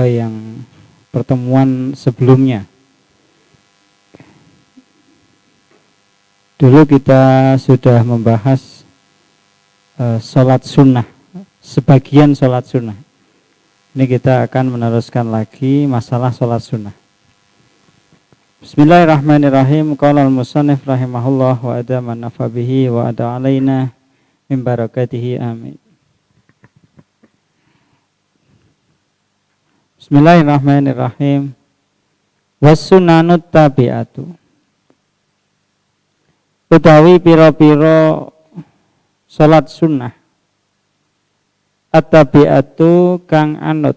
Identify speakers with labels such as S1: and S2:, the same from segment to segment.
S1: yang pertemuan sebelumnya. Dulu kita sudah membahas sholat sunnah, sebagian sholat sunnah. Ini kita akan meneruskan lagi masalah sholat sunnah. Bismillahirrahmanirrahim. Qala al-musannif rahimahullah wa adama nafa bihi wa ada alaina min barakatihi amin. Bismillahirrahmanirrahim. Was-sunanut tabi'atu. Utawi pira-pira salat sunnah. At-tabi'atu kang anut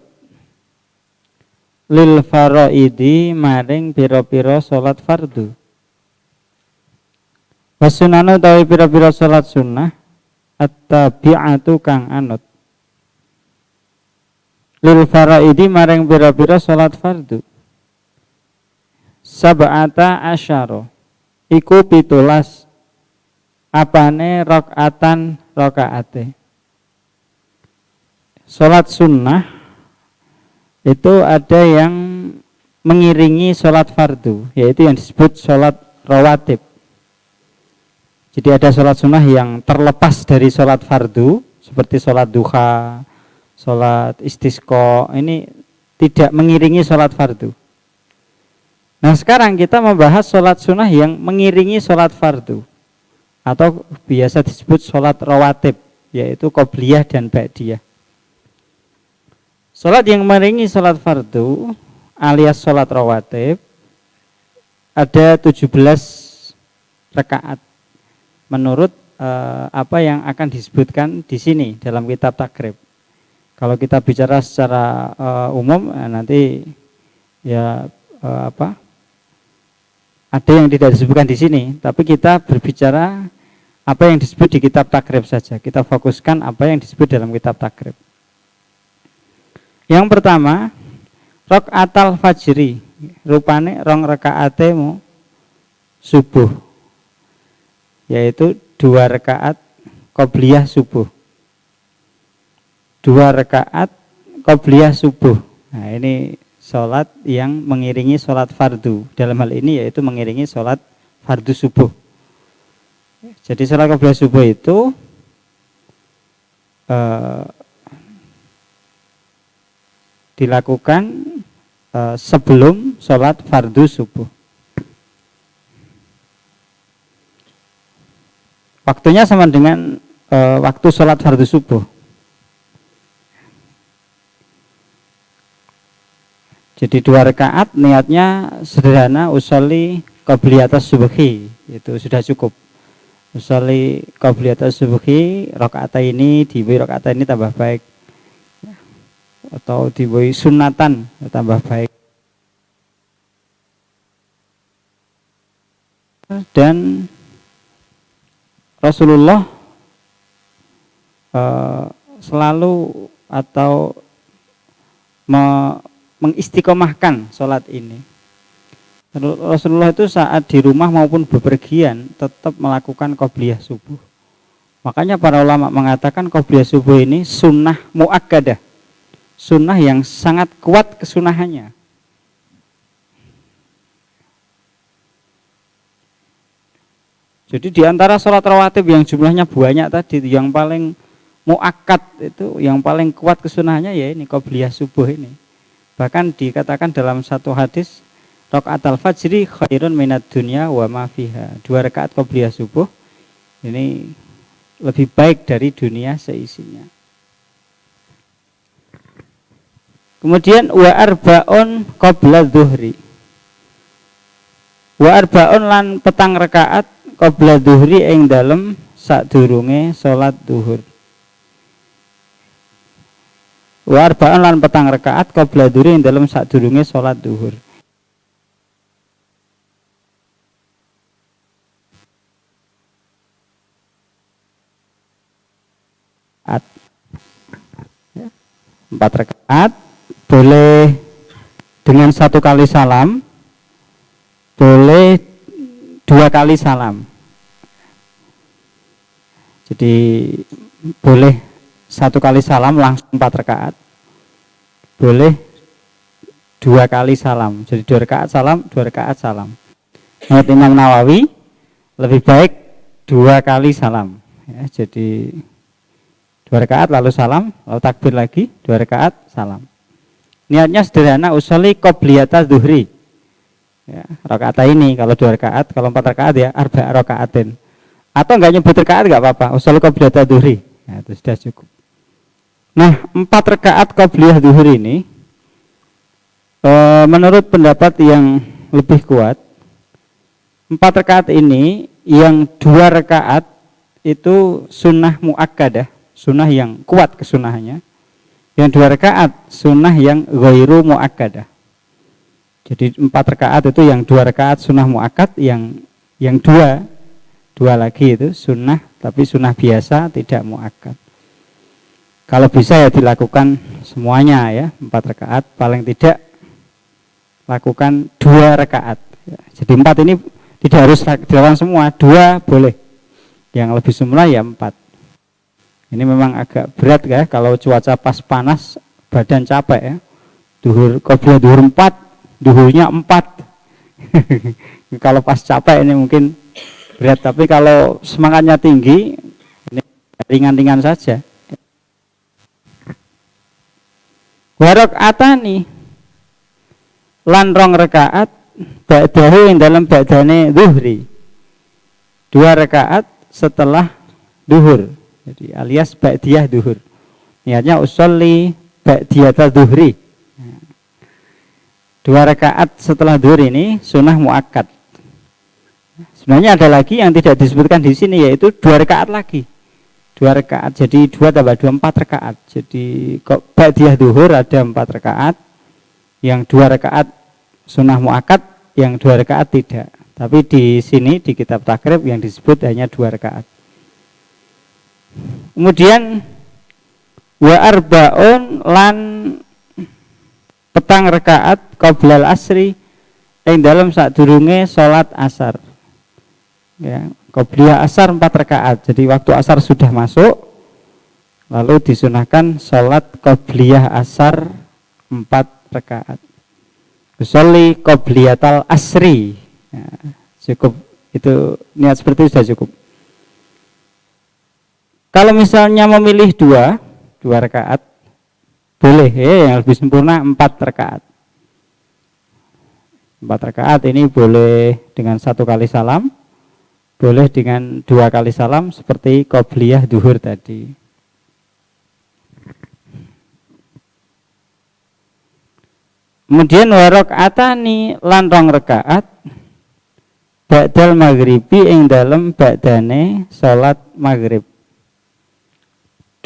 S1: lil faraidi maring pira-pira salat fardu. Was-sunanu utawi pira-pira salat sunnah. At-tabi'atu kang anut lil faraidi maring pira-pira salat fardu. Sab'ata asyara iku 17 apane rakaatan rakaate. Salat sunnah itu ada yang mengiringi salat fardu, yaitu yang disebut salat rawatib. Jadi ada salat sunnah yang terlepas dari salat fardu, seperti salat duha, salat istisqa, ini tidak mengiringi salat fardu. Nah sekarang kita membahas salat sunnah yang mengiringi salat fardu, atau biasa disebut salat rawatib, yaitu qobliyah dan ba'diyah. Salat yang mengiringi salat fardu alias salat rawatib ada 17 rakaat menurut apa yang akan disebutkan di sini dalam kitab takrib. Kalau kita bicara secara umum nanti ya ada yang tidak disebutkan di sini, tapi kita berbicara apa yang disebut di kitab takrib saja. Kita fokuskan apa yang disebut dalam kitab takrib. Yang pertama, rakaatal fajri, rupane rong rakaatemu subuh, yaitu 2 rakaat qobliyah subuh. 2 rakaat qobliyah subuh. Nah, ini sholat yang mengiringi sholat fardu. Dalam hal ini yaitu mengiringi sholat fardu subuh. Jadi sholat qobliyah subuh itu dilakukan sebelum sholat fardu subuh. Waktunya sama dengan waktu sholat fardu subuh. Jadi 2 rakaat niatnya sederhana, usolli qobliyatas subhi, itu sudah cukup. Usolli qobliyatas subhi, rakaat ini dibuat rakaat ini tambah baik, atau dibuat sunatan tambah baik. Dan Rasulullah selalu atau mengistiqomahkan sholat ini. Rasulullah itu saat di rumah maupun bepergian tetap melakukan qobliyah subuh. Makanya para ulama mengatakan qobliyah subuh ini sunnah muakkadah, sunnah yang sangat kuat kesunahannya. Jadi di antara sholat rawatib yang jumlahnya banyak tadi, yang paling muakkad itu, yang paling kuat kesunahannya ya ini qobliyah subuh ini. Bahkan dikatakan dalam satu hadis, rakaatul fajri khairun minad dunya wa ma fiha. 2 rakaat qobliyah subuh ini lebih baik dari dunia seisinya. Kemudian wa arba'un qabla dhuhri. Wa arba'un lan petang rakaat qabla dhuhri ing dalem sadurunge salat zuhur. Wa arba'un lan petang rakaat qabla dhuhri ing dalem sadurunge salat zuhur. Empat rakaat boleh dengan 1 kali salam, boleh 2 kali salam. Jadi boleh 1 kali salam langsung 4 rakaat, boleh 2 kali salam. Jadi 2 rakaat salam, 2 rakaat salam. Menurut Imam Nawawi lebih baik 2 kali salam. Ya, jadi 2 rakaat lalu salam, lalu takbir lagi, 2 rakaat salam. Niatnya sederhana, usolli qobliyata zuhri. Ya, rakaat ini kalau 2 rakaat, kalau 4 rakaat ya arba rakaatin. Atau enggak nyebut rakaat enggak apa-apa, usolli qobliyata zuhri. Ya, itu sudah cukup. Nah, 4 rakaat qobliyah zuhri ini menurut pendapat yang lebih kuat, 4 rakaat ini yang 2 rakaat itu sunnah muakkadah, sunnah yang kuat kesunahannya. Yang 2 rakaat sunnah yang ghairu muakkadah. Jadi 4 rakaat itu yang 2 rakaat sunnah muakkad, yang 2 lagi itu sunnah, tapi sunnah biasa tidak muakkad. Kalau bisa ya dilakukan semuanya ya, 4 rakaat, paling tidak lakukan 2 rakaat. Jadi 4 ini tidak harus dilakukan semua, 2 boleh. Yang lebih semula ya 4. Ini memang agak berat ya kalau cuaca pas panas, badan capek ya. Qobliyah duhur 4, duhurnya 4. Kalau pas capek ini mungkin berat, tapi kalau semangatnya tinggi ini ringan-ringan saja. Warakaatani lan 2 rakaat ba'dahu ing dalam ba'dane zuhri. 2 rakaat setelah duhur. Jadi alias ba'diyah duhur. Niatnya usolli ba'diyata zuhri. 2 rakaat setelah duhur ini sunnah muakkad. Sebenarnya ada lagi yang tidak disebutkan di sini, yaitu 2 rakaat lagi. 2 rakaat, jadi 2 tambah 2, 4 rakaat. Jadi kok ba'diyah duhur ada 4 rakaat. Yang 2 rakaat sunnah muakkad, yang 2 rakaat tidak. Tapi di sini di kitab takrib yang disebut hanya 2 rakaat. Kemudian wa arbaun lan petang rakaat qoblal asri yang dalam sadurunge salat asar. Ya, qobliyah asar 4 rakaat. Jadi waktu asar sudah masuk, lalu disunahkan salat qobliyah asar 4 rakaat. Usolli qobliyatal asri. Ya, cukup itu, niat seperti itu sudah cukup. Kalau misalnya memilih 2 rakaat boleh yang lebih sempurna 4 rakaat. 4 rakaat ini boleh dengan 1 kali salam, boleh dengan 2 kali salam seperti qobliyah duhur tadi. Kemudian warakaatani lan 2 rakaat ba'dal maghribi ing dalem ba'dane salat maghrib.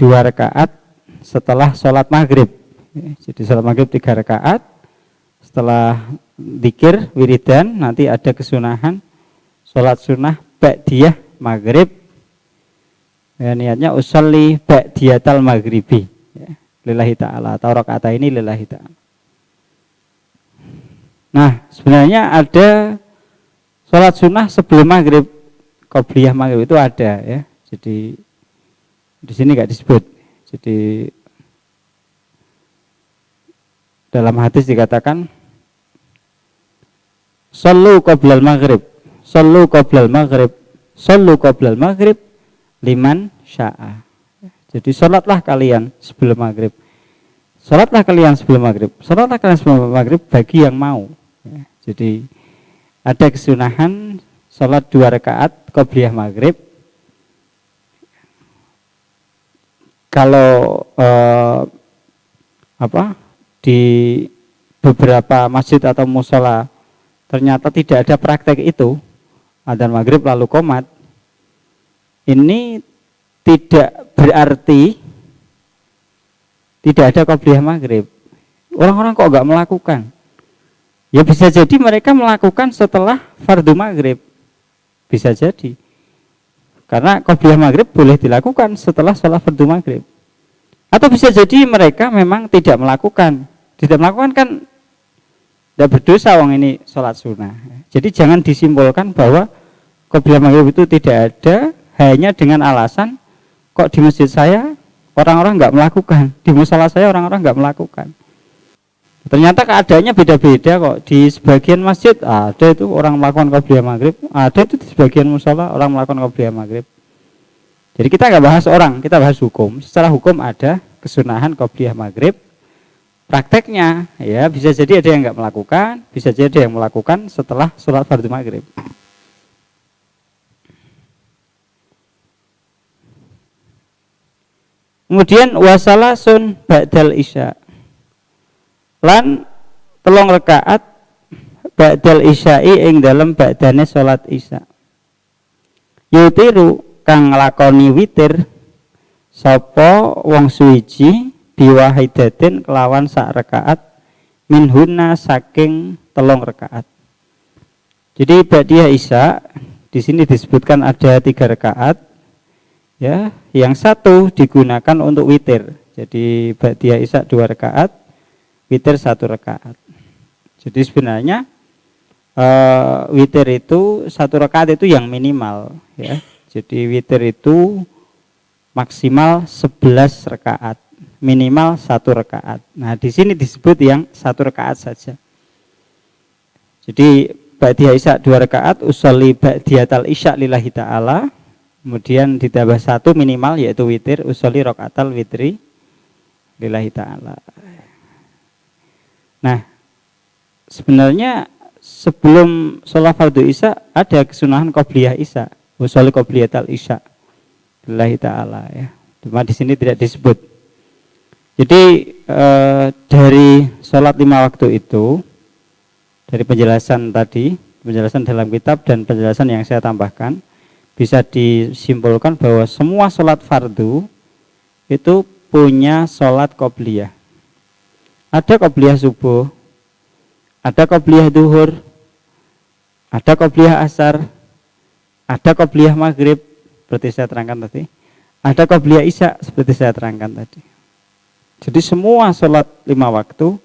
S1: 2 rakaat setelah sholat maghrib. Jadi sholat maghrib 3 rakaat. Setelah dzikir wiridan nanti ada kesunahan sholat sunnah ba'diyah maghrib. Ya, niatnya usolli ba'diyatal maghribi. Ya, lillahi ta'ala. Atau rakaat ini lillahi ta'ala. Nah, sebenarnya ada sholat sunnah sebelum maghrib, qobliyah maghrib itu ada ya. Jadi di sini nggak disebut. Jadi dalam hadis dikatakan shallu qoblal maghrib, shallu qoblal maghrib, shallu qoblal maghrib liman sya'a. Jadi sholatlah kalian sebelum maghrib. Sholatlah kalian sebelum maghrib. Sholatlah kalian sebelum maghrib bagi yang mau. Ya, jadi ada kesunahan sholat 2 rakaat qobliyah maghrib. Kalau di beberapa masjid atau musola ternyata tidak ada praktek itu, adzan maghrib lalu qomat, ini tidak berarti tidak ada qobliyah maghrib. Orang-orang kok enggak melakukan? Ya bisa jadi mereka melakukan setelah fardu maghrib, bisa jadi. Karena qobliyah maghrib boleh dilakukan setelah sholat fardu maghrib. Atau bisa jadi mereka memang tidak melakukan. Tidak melakukan kan tidak berdosa, wong ini sholat sunnah. Jadi jangan disimpulkan bahwa qobliyah maghrib itu tidak ada hanya dengan alasan kok di masjid saya orang-orang enggak melakukan, di musola saya orang-orang enggak melakukan. Ternyata keadaannya beda-beda kok. Di sebagian masjid ada itu orang melakukan qobliyah maghrib, ada itu di sebagian musola orang melakukan qobliyah maghrib. Jadi kita nggak bahas orang, kita bahas hukum. Secara hukum ada kesunahan qobliyah maghrib. Prakteknya ya bisa jadi ada yang nggak melakukan, bisa jadi ada yang melakukan setelah sholat fardu maghrib. Kemudian wasalasun ba'dal isya. Lan telung rakaat ba'dal isya'i ing dalem ba'dane salat isya. Yutiru kang nglakoni witir sapa wong suwiji biwahidatin kelawan sak rakaat minhuna saking telung rakaat. Jadi ba'diyah isya di sini disebutkan ada 3 rakaat. Ya, yang satu digunakan untuk witir. Jadi ba'diyah isya 2 rakaat, witir 1 rakaat. Jadi sebenarnya witir itu 1 rakaat itu yang minimal ya. Jadi witir itu maksimal 11 rakaat, minimal 1 rakaat. Nah, di sini disebut yang 1 rakaat saja. Jadi ba'diyah isya 2 rakaat, usolli ba'diyatal isya lillahi ta'ala. Kemudian ditambah 1 minimal yaitu witir, usolli rakaatal witri lillahi ta'ala. Nah, sebenarnya sebelum sholat fardu isya ada kesunahan qobliyah isya, usolli qobliyatal isya lillahi ta'ala ya. Cuma di sini tidak disebut. Jadi dari sholat 5 waktu itu, dari penjelasan tadi, penjelasan dalam kitab dan penjelasan yang saya tambahkan, bisa disimpulkan bahwa semua sholat fardu itu punya sholat qobliyah. Ada qobliyah subuh, ada qobliyah duhur, ada qobliyah asar, ada qobliyah maghrib, seperti saya terangkan tadi, ada qobliyah isya, seperti saya terangkan tadi. Jadi semua sholat 5 waktu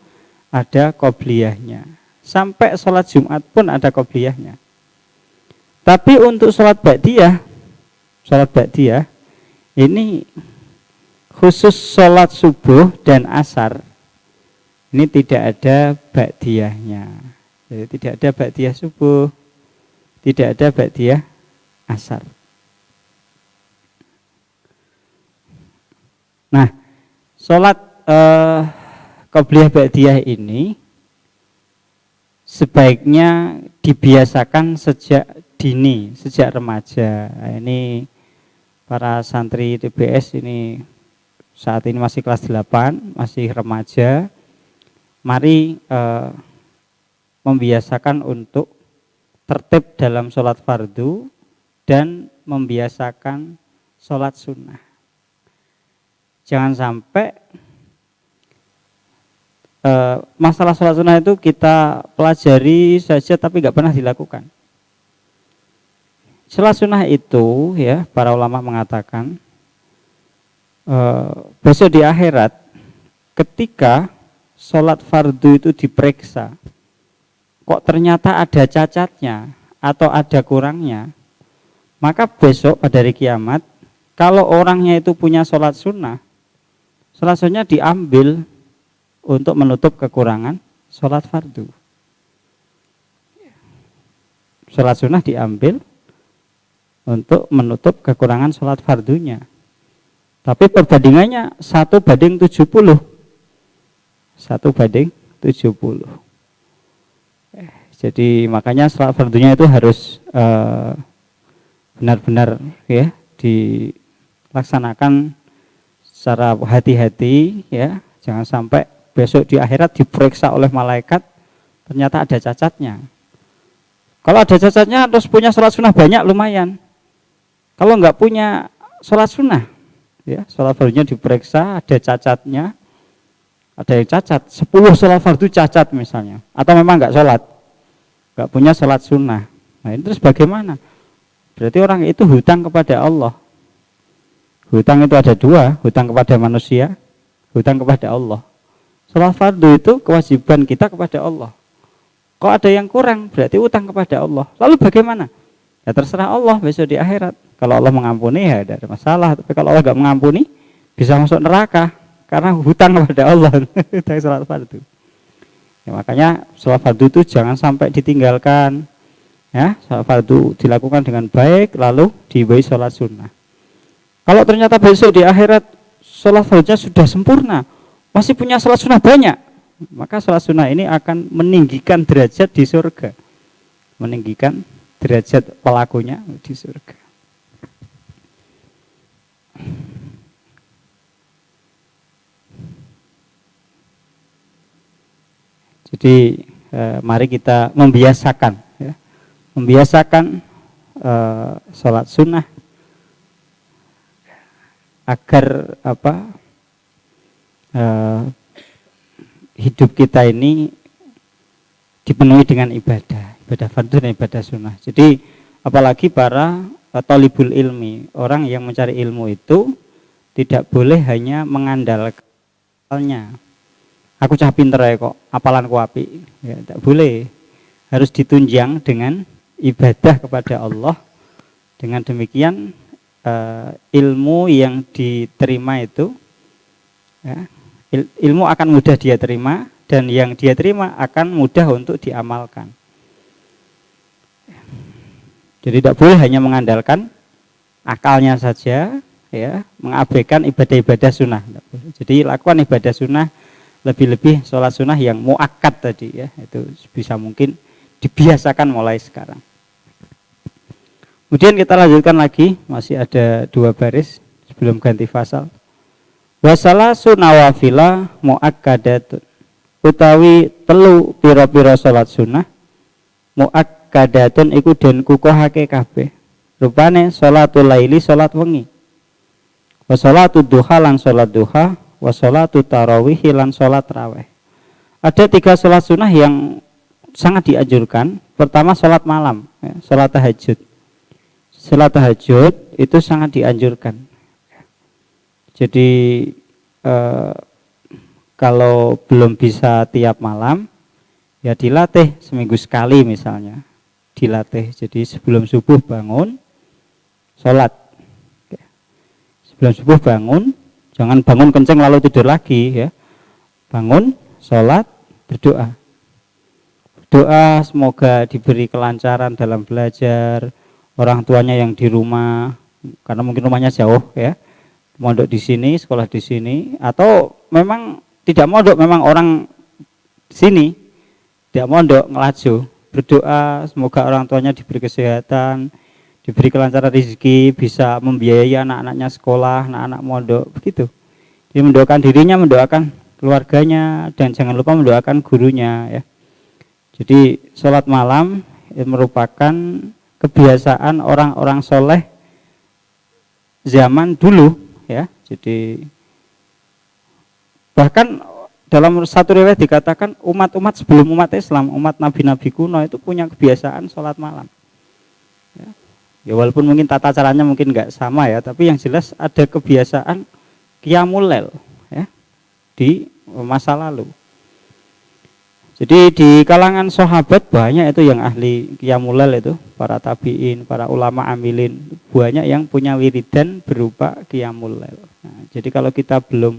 S1: ada qobliyahnya. Sampai sholat Jumat pun ada qobliyahnya. Tapi untuk sholat ba'diyah ini khusus sholat subuh dan asar ini tidak ada ba'diyahnya. Jadi tidak ada ba'diyah subuh, tidak ada ba'diyah asar. Nah, sholat qobliyah ba'diyah ini sebaiknya dibiasakan sejak dini, sejak remaja. Ini para santri TBS ini saat ini masih kelas 8, masih remaja. Mari membiasakan untuk tertib dalam sholat fardu dan membiasakan sholat sunnah. Jangan sampai masalah sholat sunnah itu kita pelajari saja tapi nggak pernah dilakukan. Sholat sunnah itu ya para ulama mengatakan besok di akhirat ketika sholat fardu itu diperiksa kok ternyata ada cacatnya atau ada kurangnya, maka besok pada hari kiamat kalau orangnya itu punya sholat sunnah diambil untuk menutup kekurangan sholat fardu. Sholat sunnah diambil untuk menutup kekurangan sholat fardunya. Tapi perbandingannya 1:70. 1:70. Jadi makanya sholat fardunya itu harus benar-benar ya dilaksanakan secara hati-hati ya. Jangan sampai besok di akhirat diperiksa oleh malaikat ternyata ada cacatnya. Kalau ada cacatnya terus punya sholat sunnah banyak lumayan. Kalau nggak punya sholat sunnah, ya sholat fardunya diperiksa ada cacatnya, ada yang cacat, 10 sholat fardu cacat misalnya, atau memang nggak sholat, nggak punya sholat sunnah. Nah ini terus bagaimana? Berarti orang itu hutang kepada Allah. Hutang itu ada 2, hutang kepada manusia, hutang kepada Allah. Sholat fardu itu kewajiban kita kepada Allah. Kalau ada yang kurang, berarti hutang kepada Allah. Lalu bagaimana? Ya terserah Allah besok di akhirat. Kalau Allah mengampuni ya tidak ada masalah. Tapi kalau Allah nggak mengampuni, bisa masuk neraka karena hutang kepada Allah. Hutang sholat fardu. Ya, makanya sholat fardu itu jangan sampai ditinggalkan. Ya, sholat fardu dilakukan dengan baik, lalu diimbangi sholat sunnah. Kalau ternyata besok di akhirat sholat fardunya sudah sempurna, masih punya sholat sunnah banyak, maka sholat sunnah ini akan meninggikan derajat di surga, meninggikan derajat pelakunya di surga. Jadi mari kita membiasakan, ya, membiasakan sholat sunnah agar hidup kita ini dipenuhi dengan ibadah fardu dan ibadah sunnah. Jadi apalagi para thalibul ilmi, orang yang mencari ilmu itu tidak boleh hanya mengandalkannya. Aku cah pinter ya kok, apalanku apik. Ya, tidak boleh. Harus ditunjang dengan ibadah kepada Allah. Dengan demikian ilmu yang diterima itu, ya, ilmu akan mudah dia terima, dan yang dia terima akan mudah untuk diamalkan. Jadi tidak boleh hanya mengandalkan akalnya saja, ya, mengabaikan ibadah-ibadah sunnah. Jadi lakukan ibadah sunnah, lebih-lebih sholat sunnah yang muakkad tadi, ya, itu bisa mungkin dibiasakan mulai sekarang. Kemudian kita lanjutkan lagi, masih ada 2 baris sebelum ganti fasal. Wasalasu nawafila muakkadatun, utawi telu pira-pira sholat sunnah muakkadatun iku den kukuhake kabeh. Rupane sholatul laili, sholat wengi, wa sholatud duha lan sholat duha, wa sholatu tarawih lan sholat raweh. Ada 3 sholat sunnah yang sangat dianjurkan. Pertama sholat malam, ya, sholat tahajud. Sholat tahajud itu sangat dianjurkan. Jadi kalau belum bisa tiap malam, ya dilatih seminggu sekali misalnya. Dilatih, jadi sebelum subuh bangun, sholat. Sebelum subuh bangun, jangan bangun kenceng lalu tidur lagi, ya. Bangun, sholat, berdoa. Doa semoga diberi kelancaran dalam belajar, orang tuanya yang di rumah, karena mungkin rumahnya jauh, ya, mondok di sini, sekolah di sini, atau memang tidak mondok, memang orang di sini, tidak mondok, ngelaju, berdoa semoga orang tuanya diberi kesehatan, diberi kelancaran rezeki, bisa membiayai anak-anaknya sekolah, anak-anak mondok, begitu. Jadi mendoakan dirinya, mendoakan keluarganya, dan jangan lupa mendoakan gurunya, ya. Jadi sholat malam merupakan kebiasaan orang-orang soleh zaman dulu, ya. Jadi bahkan dalam satu riwayat dikatakan umat-umat sebelum umat Islam, umat nabi-nabi kuno itu punya kebiasaan sholat malam. Ya walaupun mungkin tata caranya mungkin nggak sama, ya, tapi yang jelas ada kebiasaan qiyamul lail, ya, di masa lalu. Jadi di kalangan sahabat banyak itu yang ahli qiyamul lail, itu para tabiin, para ulama amilin, banyak yang punya wiridan berupa qiyamul lail. Nah, jadi kalau kita belum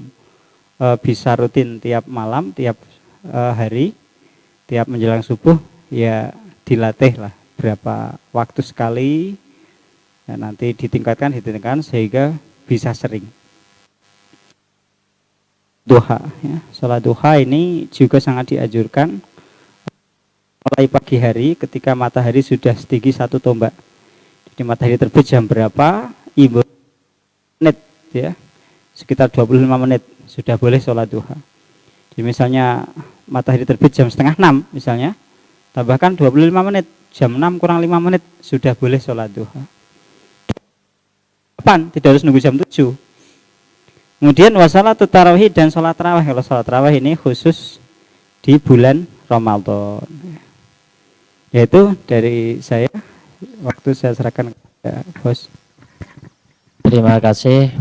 S1: bisa rutin tiap malam, tiap hari, tiap menjelang subuh, ya dilatih lah berapa waktu sekali. Ya, nanti ditingkatkan sehingga bisa sering. Duha, ya. Sholat duha ini juga sangat dianjurkan mulai pagi hari ketika matahari sudah setinggi 1 tombak. Jadi matahari terbit jam berapa? Menit, ya, sekitar 25 menit sudah boleh sholat duha. Jadi misalnya matahari terbit jam 5:30 misalnya, tambahkan 25 menit, jam 6 kurang 5 menit sudah boleh sholat duha. Tidak harus nunggu jam 7. Kemudian wasalatu tarawih dan sholat tarawih. Kalau sholat tarawih ini khusus di bulan Ramadan. Yaitu dari saya, waktu saya serahkan kepada bos.
S2: Terima kasih